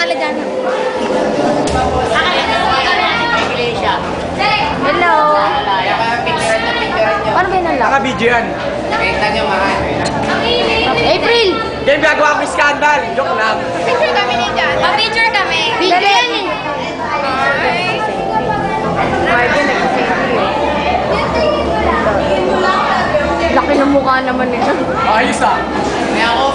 Kalajana. Hello. Paano ba yun ang lock? Naka-video yan. Kita nyo mahal. April! Game gagawa ko scandal. Joke lang. Picture kami ni Jan. Pa-picture kami. Dali yan eh. Laki ng mukha naman nila. Ayos ah. May ako.